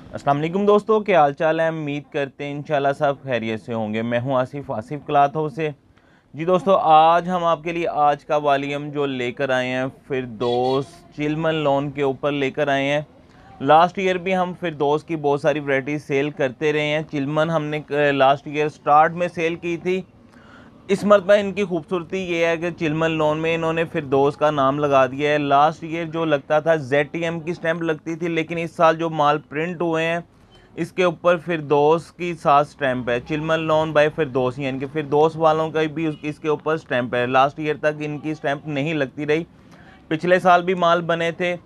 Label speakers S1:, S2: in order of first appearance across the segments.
S1: अस्सलाम वालेकुम दोस्तों, क्या हाल चाल है। उम्मीद करते हैं इंशाल्लाह सब खैरियत से होंगे। मैं हूं आसिफ क्लॉथ हाउस से। जी दोस्तों, आज हम आपके लिए आज का वॉल्यूम जो लेकर आए हैं फिरदौस चिलमन लोन के ऊपर लेकर आए हैं। लास्ट ईयर भी हम फिरदौस की बहुत सारी वैरायटी सेल करते रहे हैं। चिलमन हमने लास्ट ईयर स्टार्ट में सेल की थी। इस मरतबा इनकी खूबसूरती ये है कि चिलमन लोन में इन्होंने फिरदौस का नाम लगा दिया है। लास्ट ईयर जो लगता था ZTM की स्टैंप लगती थी, लेकिन इस साल जो माल प्रिंट हुए हैं इसके ऊपर फिरदौस की साथ स्टैंप है। चिलमन लोन बाय फिरदौस, यानी कि फिरदौस वालों का भी इसके ऊपर स्टैंप है। लास्ट ईयर तक इनकी स्टैंप नहीं लगती रही। पिछले साल भी माल बने थे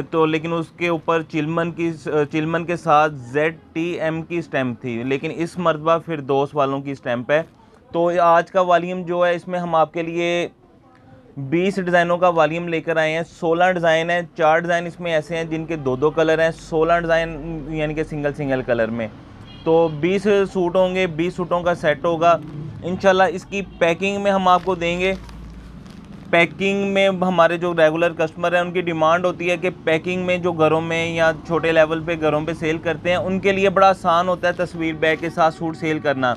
S1: तो लेकिन उसके ऊपर चिलमन के साथ ZTM की स्टैंप थी, लेकिन इस मरतबा फिरदौस वालों की स्टैंप है। तो आज का वॉल्यूम जो है इसमें हम आपके लिए 20 डिज़ाइनों का वॉल्यूम लेकर आए हैं। 16 डिज़ाइन है। 4 डिज़ाइन इसमें ऐसे हैं जिनके दो कलर हैं। 16 डिज़ाइन यानी कि सिंगल कलर में। तो 20 सूट होंगे, 20 सूटों का सेट होगा इंशाल्लाह। इसकी पैकिंग में हम आपको देंगे। पैकिंग में हमारे जो रेगुलर कस्टमर हैं उनकी डिमांड होती है कि पैकिंग में जो घरों में या छोटे लेवल पे घरों पे सेल करते हैं उनके लिए बड़ा आसान होता है तस्वीर बैग के साथ सूट सेल करना।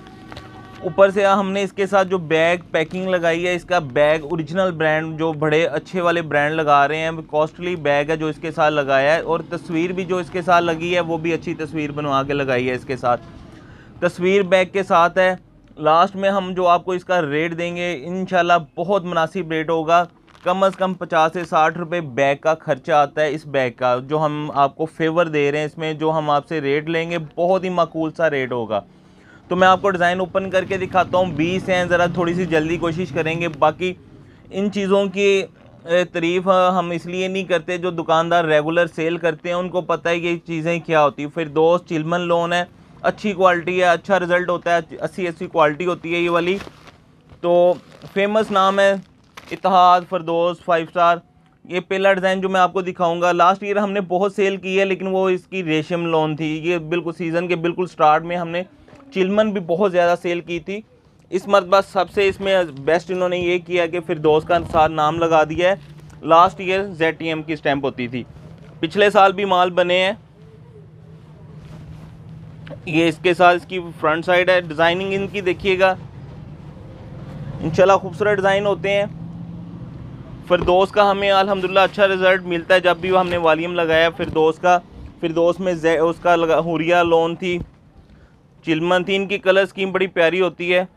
S1: ऊपर से हमने इसके साथ जो बैग पैकिंग लगाई है, इसका बैग ओरिजिनल ब्रांड जो बड़े अच्छे वाले ब्रांड लगा रहे हैं। कॉस्टली बैग है जो इसके साथ लगाया है, और तस्वीर भी जो इसके साथ लगी है वो भी अच्छी तस्वीर बनवा के लगाई है। इसके साथ तस्वीर बैग के साथ है। लास्ट में हम जो आपको इसका रेट देंगे इंशाल्लाह बहुत मुनासिब रेट होगा। कम से कम 50 से 60 रुपये बैग का खर्चा आता है। इस बैग का जो हम आपको फेवर दे रहे हैं, इसमें जो हम आपसे रेट लेंगे बहुत ही माकूल सा रेट होगा। तो मैं आपको डिज़ाइन ओपन करके दिखाता हूँ। 20 हैं, ज़रा थोड़ी सी जल्दी कोशिश करेंगे। बाकी इन चीज़ों की तारीफ़ हम इसलिए नहीं करते, जो दुकानदार रेगुलर सेल करते हैं उनको पता है ये चीज़ें क्या होती है। फिरदौस चिलमन लोन है, अच्छी क्वालिटी है, अच्छा रिज़ल्ट होता है, अच्छी क्वालिटी होती है ये वाली। तो फेमस नाम है इत्तेहाद फिरदौस 5 स्टार। ये पहला डिज़ाइन जो मैं आपको दिखाऊंगा, लास्ट ईयर हमने बहुत सेल की है, लेकिन वो इसकी रेशम लोन थी। ये बिल्कुल सीज़न के बिल्कुल स्टार्ट में हमने चिलमन भी बहुत ज़्यादा सेल की थी। इस मरतबा सबसे इसमें बेस्ट इन्होंने ये किया कि फिरदौस का साथ नाम लगा दिया है। लास्ट ईयर ZTM की स्टैंप होती थी, पिछले साल भी माल बने हैं। ये इसके साथ इसकी फ्रंट साइड है। डिज़ाइनिंग इनकी देखिएगा, इंशाल्लाह खूबसूरत डिज़ाइन होते हैं। फिरदौस का हमें अल्हम्दुलिल्लाह अच्छा रिज़ल्ट मिलता है जब भी हमने वॉल्यूम लगाया फिरदौस का। फिरदौस में उसका हुरिया लोन थी, चिलमन थी। इनकी कलर स्कीम बड़ी प्यारी होती है,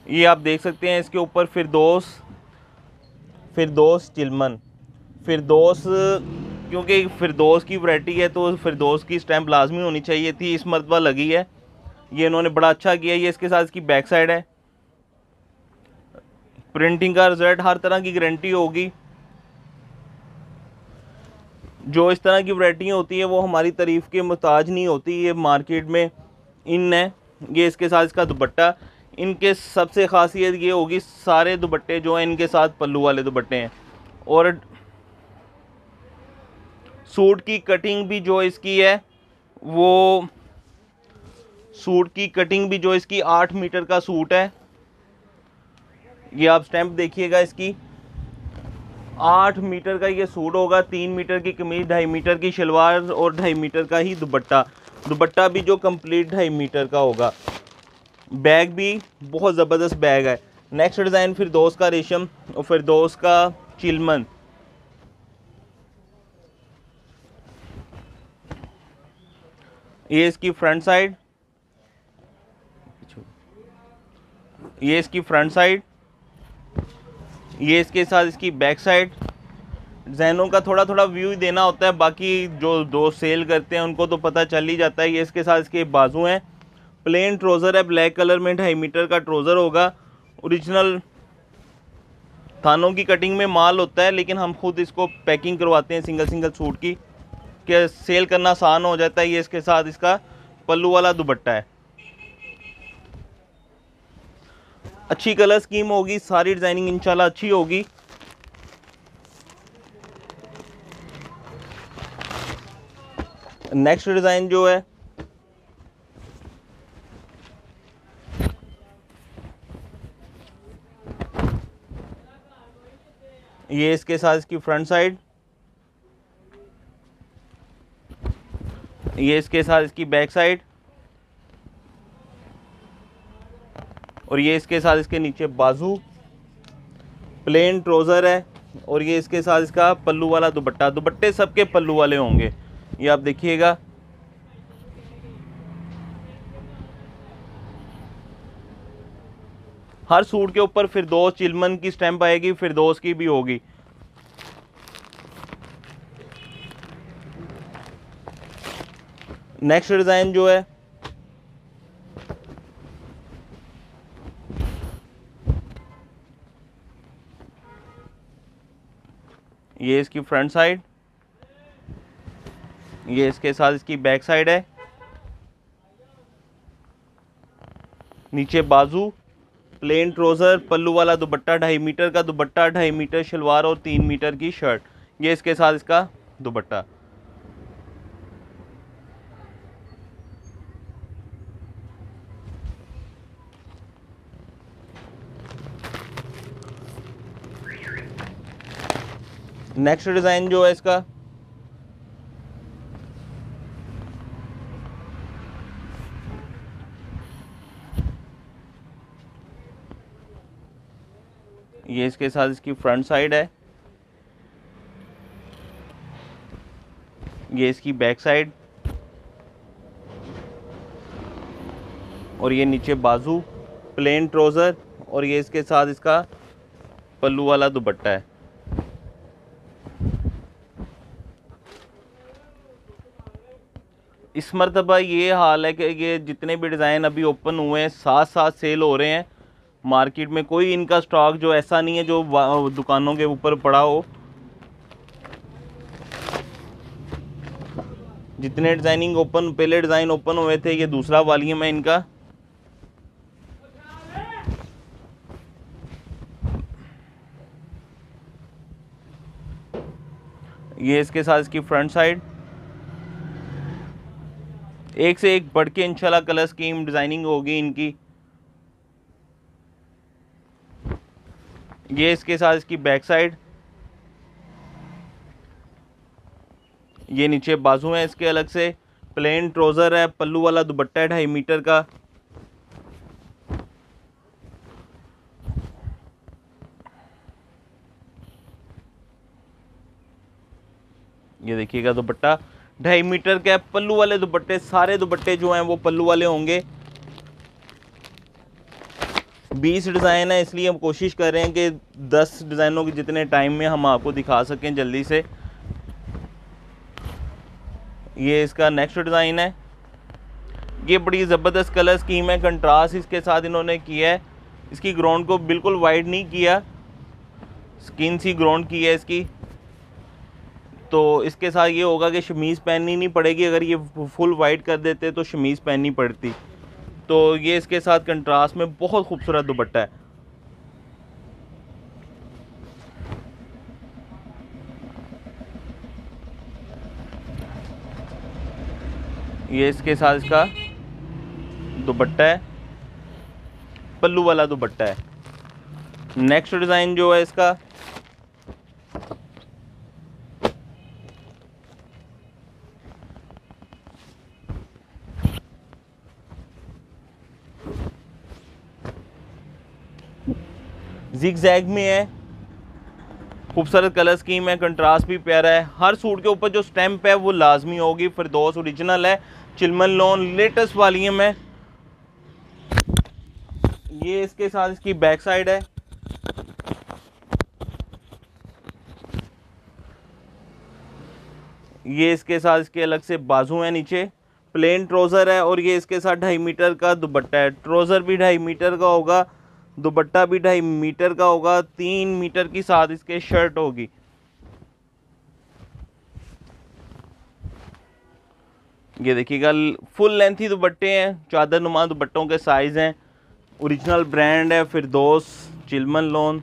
S1: ये आप देख सकते हैं। इसके ऊपर फिरदौस चिलमन फिरदौस, क्योंकि फिरदौस की वैरायटी है तो फिरदौस की स्टैंप लाजमी होनी चाहिए थी। इस मरतबा लगी है, ये इन्होंने बड़ा अच्छा किया। ये इसके साथ इसकी बैक साइड है। प्रिंटिंग का रिजल्ट, हर तरह की गारंटी होगी। जो इस तरह की वैरायटी होती है वो हमारी तारीफ़ के मुताज नहीं होती, ये मार्केट में इन है। ये इसके साथ इसका दुपट्टा, इनके सबसे खासियत ये होगी सारे दुपट्टे जो हैं इनके साथ पल्लू वाले दुपट्टे हैं। और सूट की कटिंग भी जो इसकी है वो सूट की कटिंग भी जो इसकी 8 मीटर का सूट है। ये आप स्टैंप देखिएगा, इसकी 8 मीटर का ये सूट होगा। 3 मीटर की कमीज, 2.5 मीटर की शलवार और 2.5 मीटर का ही दुपट्टा भी जो कंप्लीट 2.5 मीटर का होगा। बैग भी बहुत ज़बरदस्त बैग है। नेक्स्ट डिज़ाइन फिरदौस का रेशम और फिरदौस का चिलमन। ये इसकी फ्रंट साइड, ये इसकी फ्रंट साइड, ये इसके साथ इसकी बैक साइड। डिज़ाइनों का थोड़ा थोड़ा व्यू देना होता है, बाकी जो सेल करते हैं उनको तो पता चल ही जाता है। ये इसके साथ इसके बाजू हैं। प्लेन ट्रोज़र है, ब्लैक कलर में 2.5 मीटर का ट्रोज़र होगा। ओरिजिनल थानों की कटिंग में माल होता है, लेकिन हम खुद इसको पैकिंग करवाते हैं सिंगल सूट की, कि सेल करना आसान हो जाता है। ये इसके साथ इसका पल्लू वाला दुपट्टा है। अच्छी कलर स्कीम होगी, सारी डिज़ाइनिंग इंशाल्लाह अच्छी होगी। नेक्स्ट डिज़ाइन जो है ये इसके साथ इसकी फ्रंट साइड, ये इसके साथ इसकी बैक साइड, और ये इसके साथ इसके नीचे बाजू, प्लेन ट्राउज़र है, और ये इसके साथ इसका पल्लू वाला दुपट्टा। दुपट्टे सबके पल्लू वाले होंगे, ये आप देखिएगा। हर सूट के ऊपर फिरदौस चिलमन की स्टैंप आएगी, फिरदौस की भी होगी। नेक्स्ट डिज़ाइन जो है, ये इसकी फ्रंट साइड, ये इसके साथ इसकी बैक साइड है, नीचे बाजू, प्लेन ट्राउज़र, पल्लू वाला दुपट्टा, 2.5 मीटर का दुपट्टा, 2.5 मीटर शलवार और 3 मीटर की शर्ट। ये इसके साथ इसका दुपट्टा। नेक्स्ट डिज़ाइन जो है इसका, ये इसके साथ इसकी फ्रंट साइड है, ये इसकी बैक साइड, और ये नीचे बाजू, प्लेन ट्राउज़र, और ये इसके साथ इसका पल्लू वाला दुपट्टा है। इस मरतबा ये हाल है कि ये जितने भी डिज़ाइन अभी ओपन हुए हैं साथ साथ सेल हो रहे हैं। मार्केट में कोई इनका स्टॉक जो ऐसा नहीं है जो दुकानों के ऊपर पड़ा हो। जितने डिज़ाइनिंग ओपन, पहले डिज़ाइन ओपन हुए थे, ये दूसरा वॉल्यूम है इनका। ये इसके साथ इसकी फ्रंट साइड, एक से एक बढ़ के इंशाल्लाह कलर स्कीम डिज़ाइनिंग होगी इनकी। ये इसके साथ इसकी बैक साइड, ये नीचे बाजू है इसके अलग से, प्लेन ट्राउज़र है, पल्लू वाला दुपट्टा है 2.5 मीटर का। ये देखिएगा दुपट्टा 2.5 मीटर का, पल्लू वाले दुपट्टे, सारे दुपट्टे जो हैं वो पल्लू वाले होंगे। 20 डिज़ाइन है, इसलिए हम कोशिश कर रहे हैं कि 10 डिज़ाइनों के जितने टाइम में हम आपको दिखा सकें जल्दी से। ये इसका नेक्स्ट डिज़ाइन है, ये बड़ी ज़बरदस्त कलर स्कीम है, कंट्रास्ट इसके साथ इन्होंने किया है। इसकी ग्राउंड को बिल्कुल वाइड नहीं किया, स्किन सी ग्राउंड की है इसकी। तो इसके साथ ये होगा कि शमीज़ पहननी नहीं पड़ेगी, अगर ये फुल वाइट कर देते तो शमीज़ पहननी पड़ती। तो ये इसके साथ कंट्रास्ट में बहुत खूबसूरत दुपट्टा है। ये इसके साथ इसका दुपट्टा है, पल्लू वाला दुपट्टा है। नेक्स्ट डिज़ाइन जो है इसका, जिग-जैग में है, खूबसूरत कलर स्कीम है, कंट्रास्ट भी प्यारा है। हर सूट के ऊपर जो स्टैंप है वो लाजमी होगी, फिरदौस ओरिजिनल है, चिलमन लोन लेटेस्ट वॉल्यूम है। ये इसके साथ इसकी बैक साइड है, ये इसके साथ इसके अलग से बाजू है, नीचे प्लेन ट्राउज़र है, और ये इसके साथ 2.5 मीटर का दुपट्टा है। ट्राउज़र भी 2.5 मीटर का होगा, दुपट्टा भी 2.5 मीटर का होगा, 3 मीटर की साथ इसके शर्ट होगी। ये देखिएगा फुल लेंथी दुपट्टे हैं, चादर नुमा दुपट्टों के साइज़ हैं, ओरिजिनल ब्रांड है फिरदौस चिलमन लोन।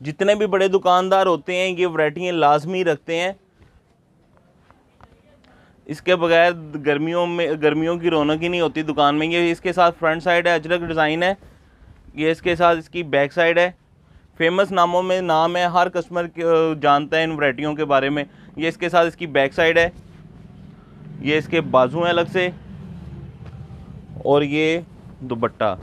S1: जितने भी बड़े दुकानदार होते हैं ये वैरायटियाँ लाजमी रखते हैं। इसके बगैर गर्मियों की रौनक ही नहीं होती दुकान में। ये इसके साथ फ्रंट साइड है, अजरक डिज़ाइन है। ये इसके साथ इसकी बैक साइड है। फेमस नामों में नाम है, हर कस्टमर जानता है इन वैरायटियों के बारे में। ये इसके साथ इसकी बैक साइड है। ये इसके बाजू हैं अलग से, और ये दुपट्टा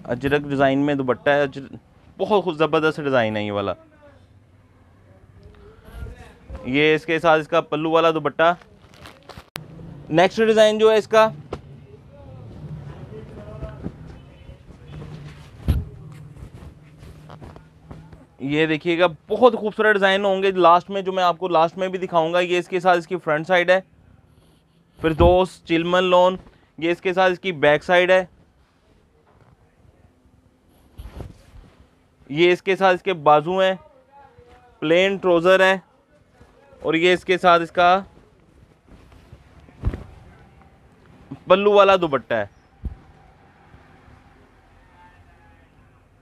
S1: अजरक डिज़ाइन में दुपट्टा है। बहुत ज़बरदस्त डिज़ाइन है ये वाला। ये इसके साथ इसका पल्लू वाला दुपट्टा। नेक्स्ट डिज़ाइन जो है इसका, ये देखिएगा बहुत खूबसूरत डिज़ाइन होंगे लास्ट में, जो मैं आपको लास्ट में भी दिखाऊंगा। ये इसके साथ इसकी फ्रंट साइड है। फिरदौस चिलमन लॉन, ये इसके साथ इसकी बैक साइड है। ये इसके साथ इसके बाजू हैं, प्लेन ट्राउज़र है, और ये इसके साथ इसका पल्लू वाला दुपट्टा है।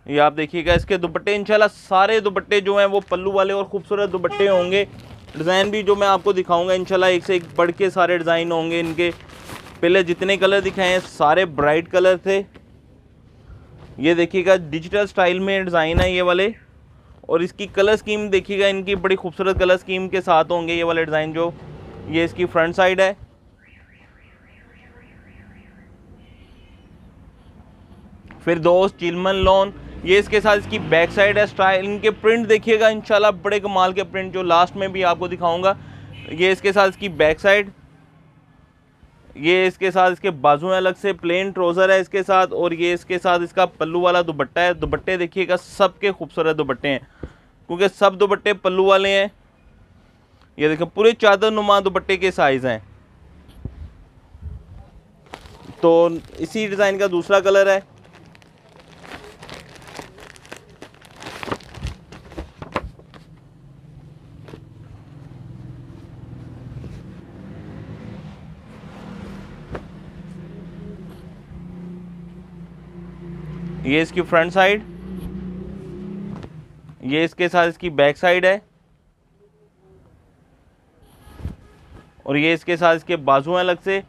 S1: ये आप देखिएगा इसके दुपट्टे, इंशाल्लाह सारे दुपट्टे जो हैं वो पल्लू वाले और ख़ूबसूरत दुपट्टे होंगे। डिज़ाइन भी जो मैं आपको दिखाऊंगा इंशाल्लाह एक से एक बढ़ के सारे डिज़ाइन होंगे इनके। पहले जितने कलर दिखाए हैं सारे ब्राइट कलर थे। ये देखिएगा डिजिटल स्टाइल में डिज़ाइन है ये वाले, और इसकी कलर स्कीम देखिएगा, इनकी बड़ी खूबसूरत कलर स्कीम के साथ होंगे ये वाले डिज़ाइन। जो ये इसकी फ्रंट साइड है। फिरदौस चिलमन लॉन, ये इसके साथ इसकी बैक साइड है। स्टाइल इनके प्रिंट देखिएगा इंशाल्लाह बड़े कमाल के प्रिंट, जो लास्ट में भी आपको दिखाऊंगा। ये इसके साथ इसकी बैक साइड। ये इसके साथ इसके बाजू अलग से, प्लेन ट्राउज़र है इसके साथ, और ये इसके साथ इसका पल्लू वाला दुपट्टा है। दुपट्टे देखिएगा सबके खूबसूरत दुपट्टे हैं, क्योंकि सब दुपट्टे पल्लू वाले हैं। ये देखिए पूरे चादर नुमा दुपट्टे के साइज़ हैं। तो इसी डिज़ाइन का दूसरा कलर है। ये इसकी फ्रंट साइड, ये इसके साथ इसकी बैक साइड है, और ये इसके साथ इसके बाजू हैं अलग से।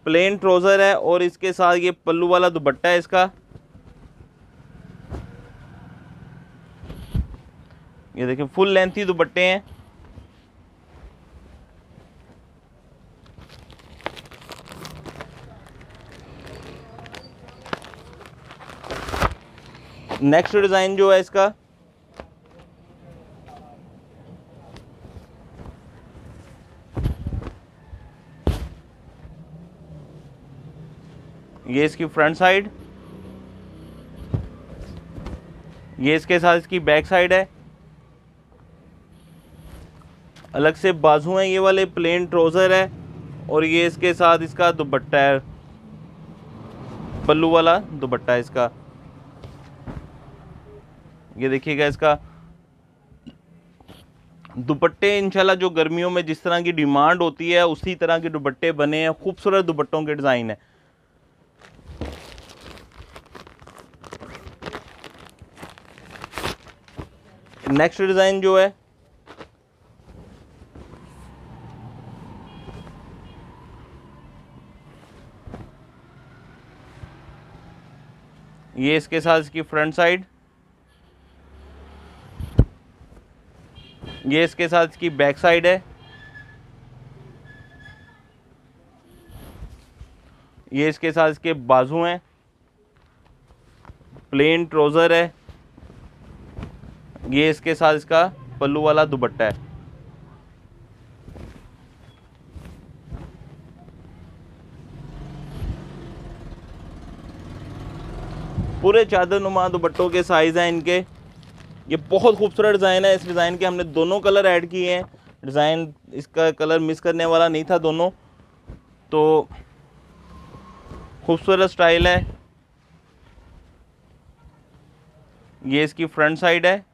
S1: प्लेन ट्राउज़र है, और इसके साथ ये पल्लू वाला दुपट्टा है इसका। ये देखिए फुल लेंथी दुपट्टे हैं। नेक्स्ट डिज़ाइन जो है इसका, ये इसकी फ्रंट साइड, ये इसके साथ इसकी बैक साइड है। अलग से बाजू हैं ये वाले, प्लेन ट्राउज़र है, और ये इसके साथ इसका दुपट्टा है, पल्लू वाला दुपट्टा है इसका। ये देखिएगा इसका दुपट्टे इंशाल्लाह जो गर्मियों में जिस तरह की डिमांड होती है उसी तरह के दुपट्टे बने हैं। खूबसूरत दुपट्टों के डिज़ाइन है। नेक्स्ट डिज़ाइन जो है, ये इसके साथ इसकी फ्रंट साइड, ये इसके साथ इसकी बैक साइड है। ये इसके साथ इसके बाजू हैं, प्लेन ट्राउज़र है। ये इसके साथ इसका पल्लू वाला दुपट्टा है। पूरे चादर नुमा दुपट्टों के साइज़ हैं इनके। ये बहुत खूबसूरत डिज़ाइन है। इस डिज़ाइन के हमने दोनों कलर ऐड किए हैं। डिज़ाइन इसका कलर मिस करने वाला नहीं था दोनों, तो खूबसूरत स्टाइल है। ये इसकी फ्रंट साइड है,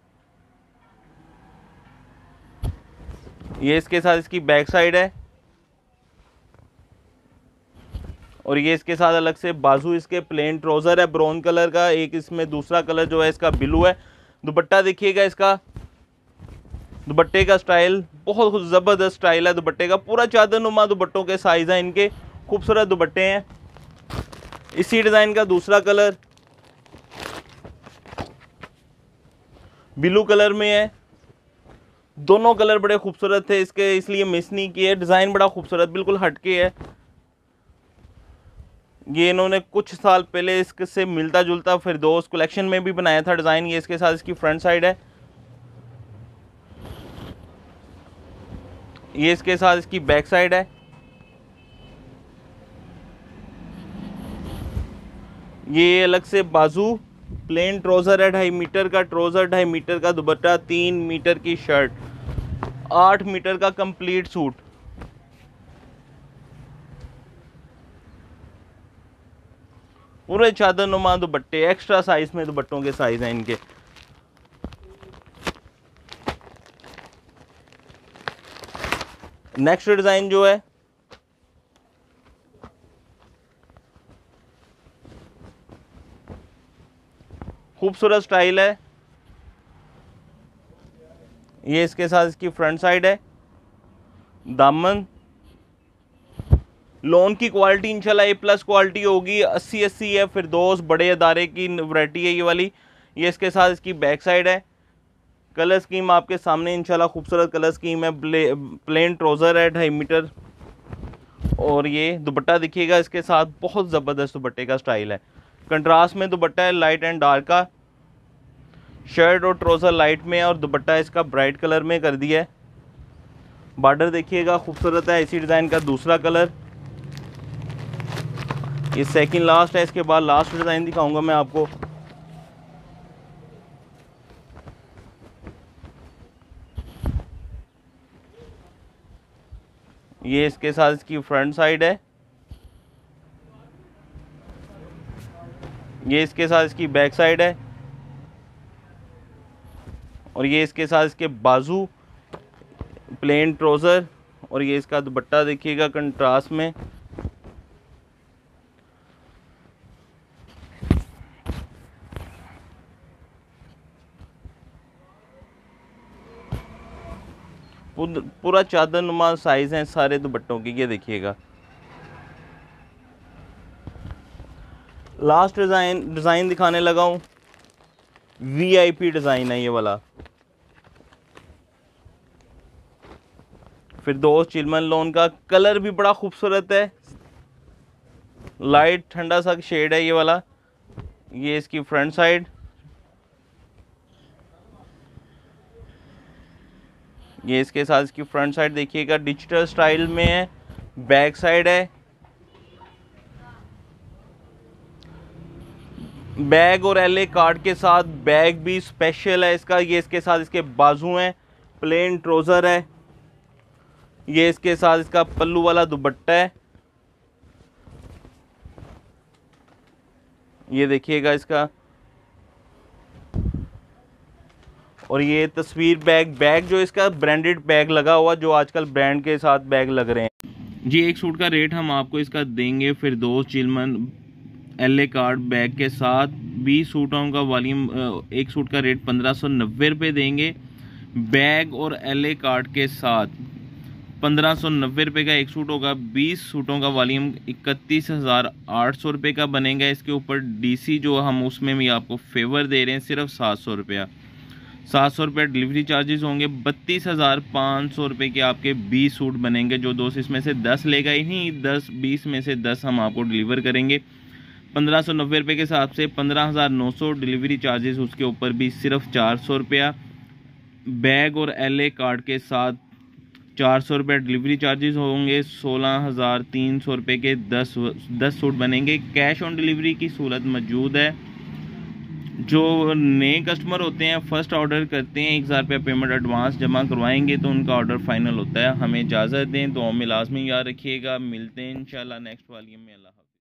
S1: ये इसके साथ इसकी बैक साइड है, और ये इसके साथ अलग से बाजू इसके प्लेन ट्राउज़र है ब्राउन कलर का। एक इसमें दूसरा कलर जो है इसका ब्लू है। दुपट्टा देखिएगा इसका, दुपट्टे का स्टाइल बहुत ज़बरदस्त स्टाइल है दुपट्टे का, पूरा चादर नुमा दुपट्टों के साइज़ हैं इनके, खूबसूरत दुपट्टे हैं। इसी डिज़ाइन का दूसरा कलर ब्लू कलर में है। दोनों कलर बड़े खूबसूरत थे इसके, इसलिए मिस नहीं किए। डिज़ाइन बड़ा खूबसूरत बिल्कुल हटके है। ये इन्होंने कुछ साल पहले इससे मिलता जुलता फिरदौस कलेक्शन में भी बनाया था डिज़ाइन। ये इसके साथ इसकी फ्रंट साइड है, ये इसके साथ इसकी बैक साइड है। ये अलग से बाजू, प्लेन ट्राउज़र है 2.5 मीटर का ट्राउज़र, 2.5 मीटर का दुपट्टा, 3 मीटर की शर्ट, 8 मीटर का कंप्लीट सूट। पूरे चादर नुमा दुपट्टे, एक्स्ट्रा साइज में दुपट्टों के साइज हैं इनके। नेक्स्ट डिज़ाइन जो है खूबसूरत स्टाइल है। ये इसके साथ इसकी फ्रंट साइड है, दामन। लोन की क्वालिटी इंशाल्लाह A+ क्वालिटी होगी, 80-80 है, फिरदौस बड़े अदारे की वैरायटी है ये वाली। ये इसके साथ इसकी बैक साइड है। कलर स्कीम आपके सामने इंशाल्लाह खूबसूरत कलर स्कीम है। प्लेन ट्राउज़र है 2.5 मीटर, और ये दुपट्टा देखिएगा इसके साथ, बहुत ज़बरदस्त दुपट्टे का स्टाइल है। कंट्रास्ट में दुपट्टा है, लाइट एंड डार्क का। शर्ट और ट्राउज़र लाइट में है और दुपट्टा इसका ब्राइट कलर में कर दिया है। बॉर्डर देखिएगा खूबसूरत है। इसी डिज़ाइन का दूसरा कलर, ये सेकंड लास्ट है। इसके बाद लास्ट डिज़ाइन दिखाऊंगा मैं आपको। ये इसके साथ इसकी फ्रंट साइड है, ये इसके साथ इसकी बैक साइड है, और ये इसके साथ इसके बाजू, प्लेन ट्राउज़र, और ये इसका दुपट्टा देखिएगा कंट्रास्ट में। पूरा चादर नुमा साइज हैं सारे दुपट्टों की, ये देखिएगा। लास्ट डिज़ाइन दिखाने लगा हूँ। VIP डिज़ाइन है ये वाला, फिरदौस चिलमन लोन का। कलर भी बड़ा खूबसूरत है, लाइट ठंडा सा शेड है ये वाला। ये इसकी फ्रंट साइड, ये इसके साथ इसकी फ्रंट साइड देखिएगा, डिजिटल स्टाइल में है। बैक साइड है, बैग और LA कार्ड के साथ बैग भी स्पेशल है इसका। ये इसके साथ इसके बाजू हैं, प्लेन ट्राउज़र है। ये इसके साथ इसका पल्लू वाला दुपट्टा है, ये देखिएगा इसका। और ये तस्वीर बैग जो इसका ब्रांडेड बैग लगा हुआ, जो आजकल ब्रांड के साथ बैग लग रहे हैं जी। एक सूट का रेट हम आपको इसका देंगे फिरदौस चिलमन LA कार्ड बैग के साथ। 20 सूटों का वॉल्यूम, एक सूट का रेट 1590 रुपये देंगे। बैग और LA कार्ड के साथ 1590 रुपये का एक सूट होगा। 20 सूटों का वॉल्यूम 31,800 रुपये का बनेगा। इसके ऊपर DC जो हम उसमें भी आपको फेवर दे रहे हैं सिर्फ 700 रुपया। 700 रुपये डिलीवरी चार्जेस होंगे। 32,500 रुपये के आपके 20 सूट बनेंगे। जो दोस्त इसमें से 10 लेगा ही नहीं, 20 में से 10 हम आपको डिलीवर करेंगे। 1590 रुपये के हिसाब से 15,900 डिलीवरी चार्जेस, उसके ऊपर भी सिर्फ 400 रुपया। बैग और LA कार्ड के साथ 400 रुपये डिलीवरी चार्जेस होंगे। 16,300 रुपये के 10 सूट बनेंगे। कैश ऑन डिलीवरी की सहूलत मौजूद है। जो नए कस्टमर होते हैं, फर्स्ट ऑर्डर करते हैं, 1000 रुपये पेमेंट एडवांस जमा करवाएंगे तो उनका ऑर्डर फाइनल होता है। हमें इजाज़त दें, दुआ में लाजमी याद रखिएगा। मिलते हैं इंशाल्लाह नेक्स्ट वॉल्यूम में। अल्लाह।